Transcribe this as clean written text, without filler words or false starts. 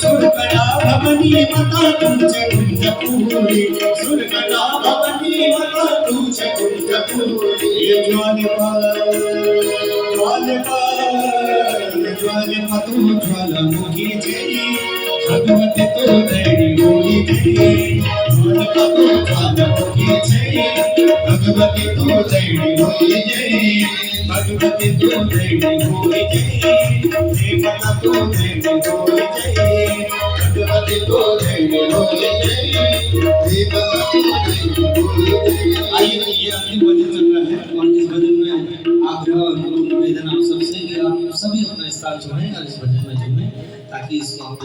सुरकड़ा भवनी मता तुझे कुंज पूरी सुरकड़ा भवनी मता तुझे कुंज पूरी ज्वाल तू ज्वालामुखी जय भगवती तो तेरी होली जय ज्वालामुखी जय भगवती तो तेरी होली जय भगवती तो तेरी होली जय देवता तो तेरी होली जय भगवती तो तेरी होली जय देवता तो तेरी होली जय। आइए ये अंतिम भजन चल रहा है और इस भजन में आग्रह निवेदन आप सबसे कि आप सभी अपना स्थान छोड़ें और इस भजन में जुड़ें ताकि इसको हम